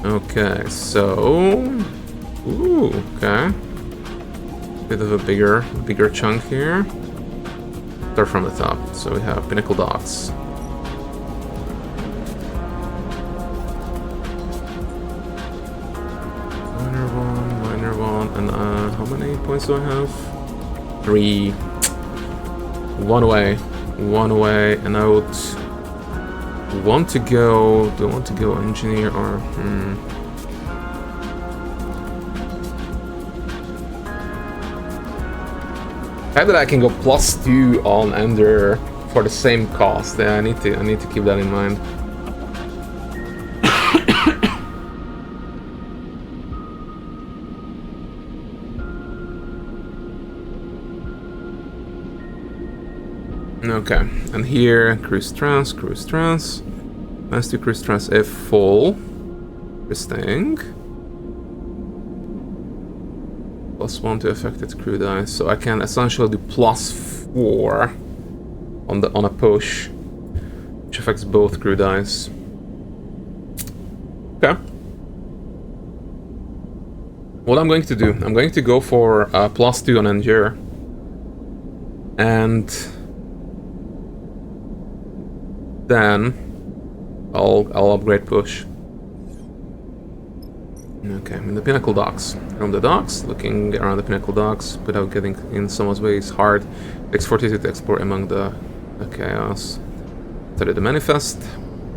Okay, so... Ooh, okay. Bit of a bigger chunk here. Start from the top. So we have Pinnacle Docks. Minor one, and how many points do I have? 3. One away, and I would want to go. Do I want to go engineer or? I bet I can go +2 on Ender for the same cost. Yeah, I need to keep that in mind. Okay, and here cruise trans. Let's do cruise trans if full. Interesting. +1 to affected crew dice, so I can essentially do +4 on a push, which affects both crew dice. Okay. What I'm going to do, I'm going to go for +2 on Endure, and then I'll upgrade push. Okay, I'm in the Pinnacle Docks. From the docks, looking around the Pinnacle Docks without getting in someone's way is hard. Takes 42 to explore among the chaos. Study the manifest.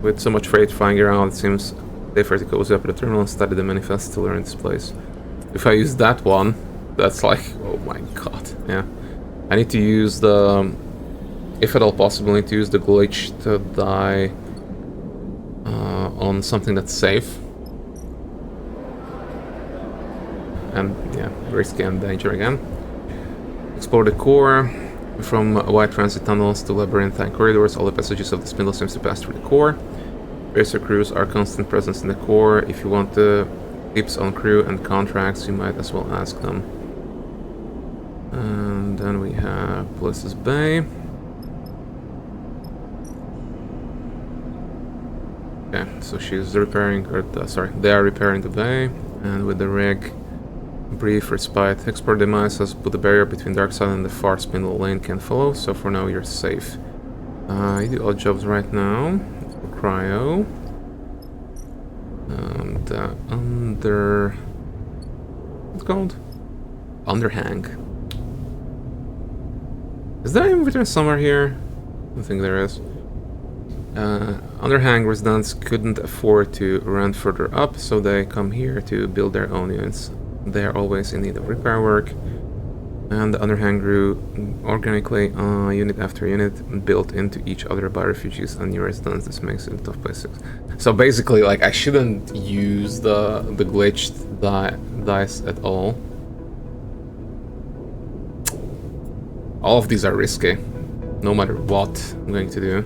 With so much freight flying around, it seems safer to go up to the terminal and study the manifest to learn its place. If I use that one, that's like, oh my god, yeah. I need to use the, if at all possible, I need to use the glitch to die on something that's safe. And yeah, risky and danger again. Explore the core. From wide transit tunnels to labyrinthine corridors, all the passages of the spindle seems to pass through the core. Racer crews are constant presence in the core. If you want the tips on crew and contracts, you might as well ask them. And then we have Bliss's Bay. Okay, so she's repairing, or they are repairing the bay, and with the rig. Brief respite. Export demise has put a barrier between dark side and the Far Spindle lane can follow, so for now you're safe. You do odd jobs right now. Cryo. And under... what's it called? Underhang. Is there an inventory somewhere here? I don't think there is. Underhang residents couldn't afford to rent further up, so they come here to build their own units. They are always in need of repair work, and the underhang grew organically, unit after unit, built into each other by refugees and new residents. This makes it a tough place. So basically, like, I shouldn't use the glitched dice at all. All of these are risky, no matter what I'm going to do.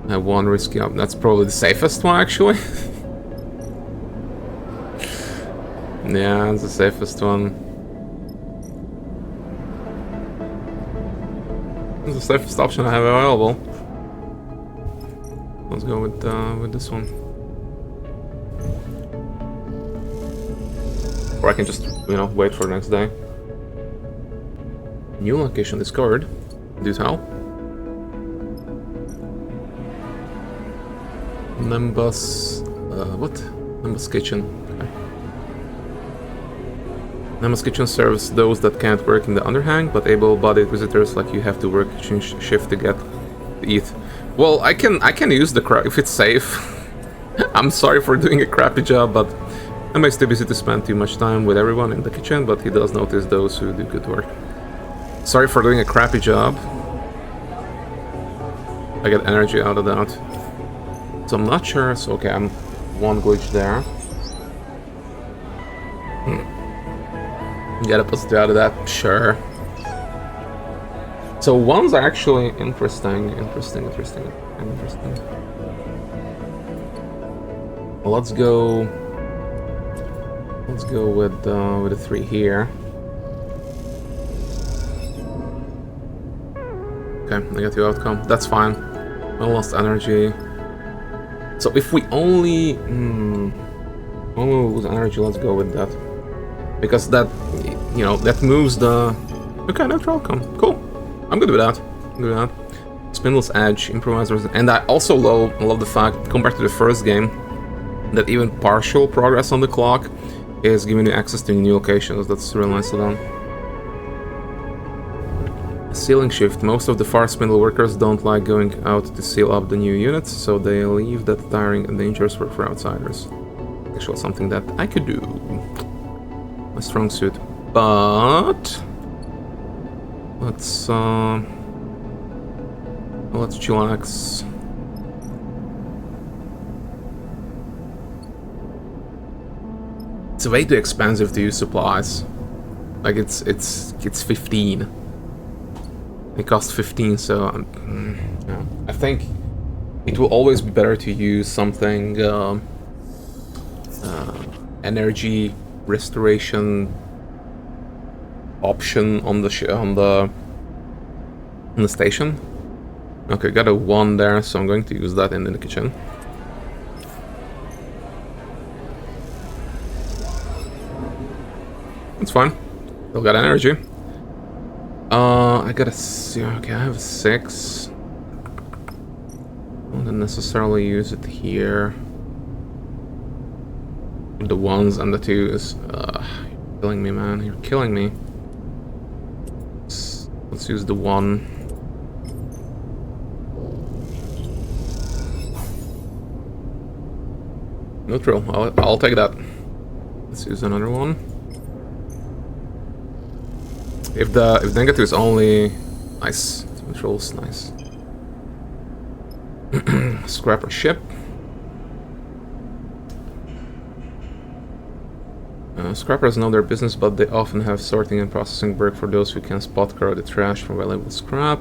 I have one risky up. That's probably the safest one, actually. Yeah, it's the safest one. It's the safest option I have available. Let's go with this one. Or I can just, you know, wait for the next day. New location discovered. Do tell. Nimbus... what? Nimbus Kitchen. Okay. Nimbus Kitchen serves those that can't work in the underhang, but able-bodied visitors like you have to work shift to get to eat. Well, I can use the crap if it's safe. I'm sorry for doing a crappy job, but it makes it easy to spend too much time with everyone in the kitchen, but he does notice those who do good work. Sorry for doing a crappy job. I get energy out of that. So I'm not sure, so okay, I'm one glitch there. Get a positive out of that, sure. So one's actually interesting. Well, let's go with the 3 here. Okay, I got the outcome. That's fine. I lost energy. So if we only... Oh, lose energy, let's go with that. Because that, you know, that moves the... Okay, neutral, cool. I'm good with that. Spindle's Edge, Improvisers, and I also love the fact, compared to the first game, that even partial progress on the clock is giving you access to new locations. That's real nicely done. Sealing shift. Most of the Far Spindle workers don't like going out to seal up the new units, so they leave that tiring and dangerous work for outsiders. Actually, something that I could do. My strong suit. But let's chillax. It's way too expensive to use supplies. Like it's 15. It costs 15, so yeah. I think it will always be better to use something energy restoration option on the station. Okay, got a 1 there, so I'm going to use that in the kitchen. It's fine. Still got energy. I got a... Okay, I have a 6. I won't necessarily use it here. The 1s and the 2s. You're killing me, man. You're killing me. Let's use the 1. Neutral. I'll take that. Let's use another one. If negative is only... Nice. Neutral's nice. Scrapper ship. Scrappers know their business, but they often have sorting and processing work for those who can spot corroded trash from valuable scrap.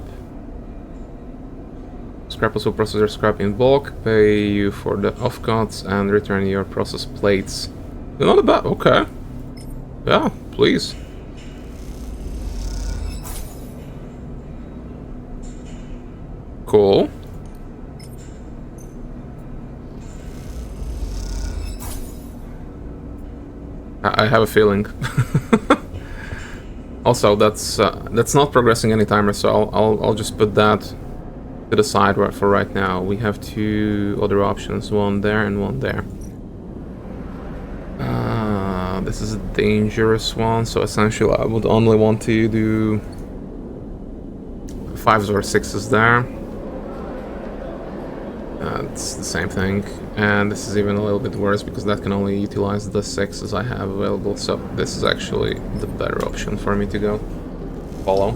Scrappers will process their scrap in bulk, pay you for the offcuts, and return your processed plates. Not bad. Okay. Yeah, please. Cool. I have a feeling. Also, that's not progressing any timer, so I'll just put that to the side for right now. We have 2 other options, 1 there and 1 there. This is a dangerous one, so essentially I would only want to do 5s or 6s there. It's the same thing, and this is even a little bit worse because that can only utilize the 6s I have available, so this is actually the better option for me to go follow.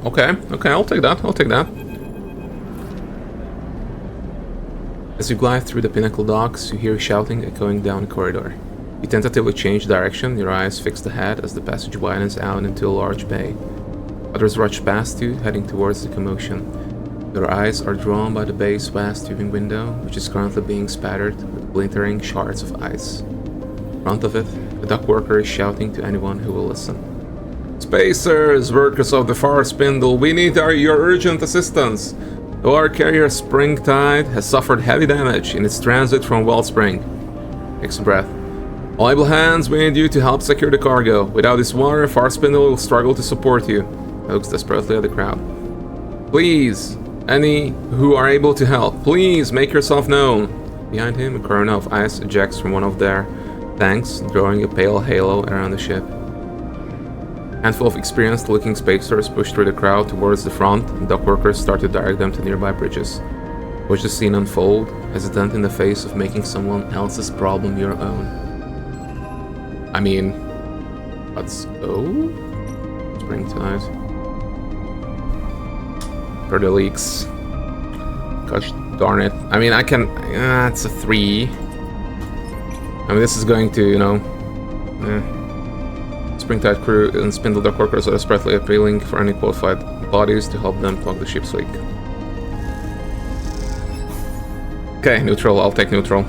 Okay, I'll take that. As you glide through the Pinnacle docks, you hear shouting echoing down the corridor. You tentatively change direction, your eyes fixed ahead as the passage widens out into a large bay. Others rush past you, heading towards the commotion. Your eyes are drawn by the bay's vast tubing window, which is currently being spattered with glittering shards of ice. In front of it, a dock worker is shouting to anyone who will listen. "Spacers, workers of the Far Spindle, we need your urgent assistance. The water carrier Springtide has suffered heavy damage in its transit from Wellspring." Takes a breath. "All able hands, we need you to help secure the cargo. Without this water, Far Spindle will struggle to support you." Looks desperately at the crowd. "Please, any who are able to help, please make yourself known." Behind him, a corona of ice ejects from one of their tanks, drawing a pale halo around the ship. A handful of experienced-looking spacers push through the crowd towards the front, and dock workers start to direct them to nearby bridges. Watch the scene unfold, hesitant in the face of making someone else's problem your own. I mean, let's go. Springtide. For the leaks. Gosh darn it. I mean, I can... it's a 3. I mean, this is going to, you know... Springtide crew and Spindle dock workers are desperately appealing for any qualified bodies to help them plug the ship's leak. Okay, neutral. I'll take neutral.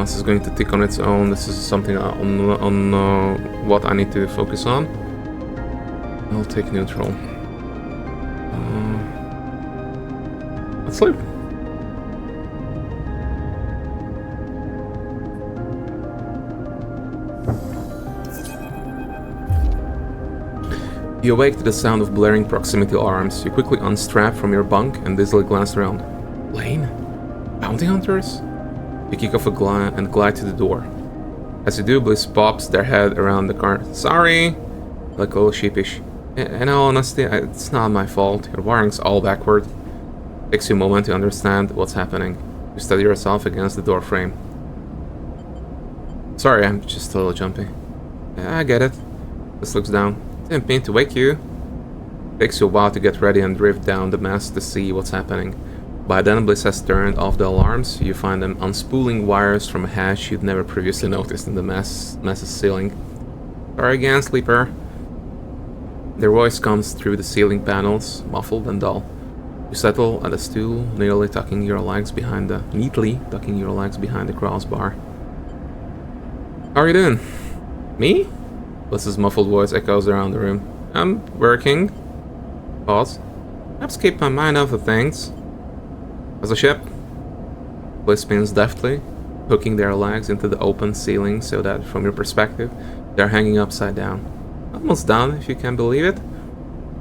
This is going to tick on its own. This is something on what I need to focus on. I'll take neutral. Let's sleep. You awake to the sound of blaring proximity alarms. You quickly unstrap from your bunk and dizzily glance around. Lane? Bounty hunters? You kick off and glide to the door. As you do, Bliss pops their head around the car. Sorry! Like a little sheepish. In all honesty, it's not my fault. Your wiring's all backward. Takes you a moment to understand what's happening. You steady yourself against the door frame. Sorry, I'm just a little jumpy. Yeah, I get it. Bliss looks down. Didn't mean to wake you. Takes you a while to get ready and drift down the mess to see what's happening. By then, Bliss has turned off the alarms. You find them unspooling wires from a hatch you'd never previously noticed in the mess's ceiling. Sorry again, sleeper. Their voice comes through the ceiling panels, muffled and dull. You settle at a stool, neatly tucking your legs behind the crossbar. How are you doing? Me? Bliss's muffled voice echoes around the room. I'm working. Pause. Perhaps keep my mind off of things. How's the ship? Bliss spins deftly, hooking their legs into the open ceiling so that, from your perspective, they're hanging upside down. Almost done, if you can believe it.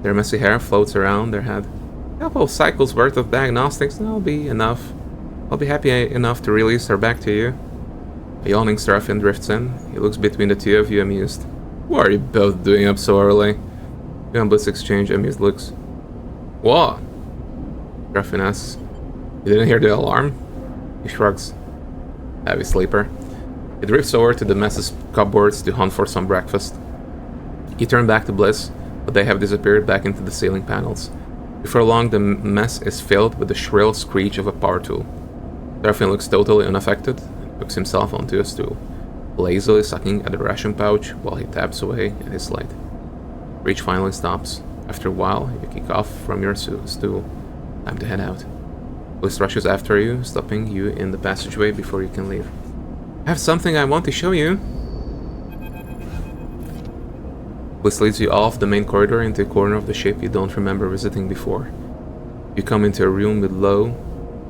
Their messy hair floats around their head. A couple of cycles worth of diagnostics, and that'll be enough. I'll be happy enough to release her back to you. A yawning Seraphian drifts in. He looks between the two of you, amused. What are you both doing up so early? You and Bliss exchange amused looks. What? Seraphian asks. You didn't hear the alarm? He shrugs. Heavy sleeper. He drifts over to the mess's cupboards to hunt for some breakfast. You turn back to Bliss, but they have disappeared back into the ceiling panels. Before long, the mess is filled with the shrill screech of a power tool. Seraphian looks totally unaffected and hooks himself onto a stool, lazily sucking at the ration pouch while he taps away at his slate. Reach finally stops. After a while, you kick off from your stool. Time to head out. Bliss rushes after you, stopping you in the passageway before you can leave. I have something I want to show you. Bliss leads you off the main corridor into a corner of the ship you don't remember visiting before. You come into a room with low,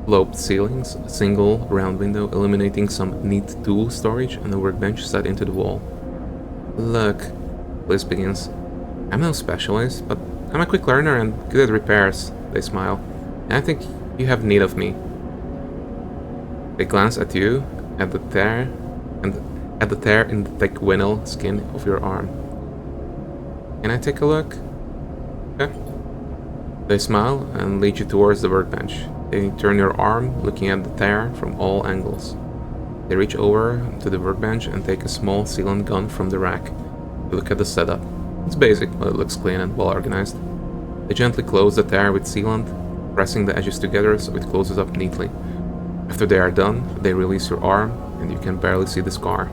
lobed ceilings, a single round window illuminating some neat tool storage, and a workbench set into the wall. Look, Bliss begins. I'm no specialist, but I'm a quick learner and good at repairs. They smile. And I think you have need of me. They glance at you, at the tear in the thick vinyl skin of your arm. Can I take a look? Okay. They smile and lead you towards the workbench. They turn your arm, looking at the tear from all angles. They reach over to the workbench and take a small sealant gun from the rack. They look at the setup. It's basic, but it looks clean and well organized. They gently close the tear with sealant, pressing the edges together so it closes up neatly. After they are done, they release your arm, and you can barely see the scar.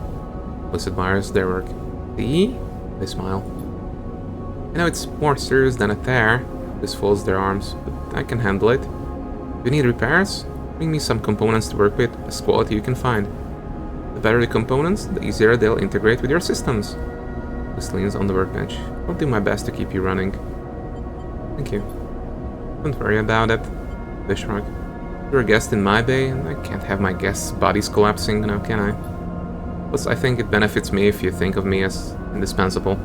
Bliss admires their work. See? They smile. I know it's more serious than a tear. Bliss folds their arms, but I can handle it. If you need repairs, bring me some components to work with, as quality you can find. The better the components, the easier they'll integrate with your systems. Bliss leans on the workbench. I'll do my best to keep you running. Thank you. Don't worry about it. They shrug. You're a guest in my bay, and I can't have my guests' bodies collapsing now, can I? Plus, I think it benefits me if you think of me as indispensable.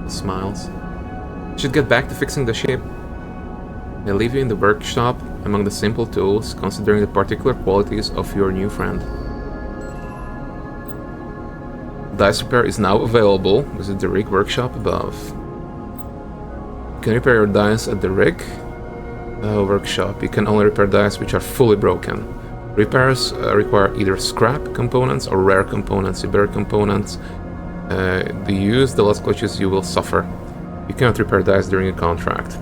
He smiles. I should get back to fixing the ship. They leave you in the workshop among the simple tools, considering the particular qualities of your new friend. Dice repair is now available. Visit the rig workshop above. You can repair your dice at the rig workshop. You can only repair dice which are fully broken. Repairs require either scrap components or rare components. If rare components do use the less glitches, you will suffer. You cannot repair dice during a contract.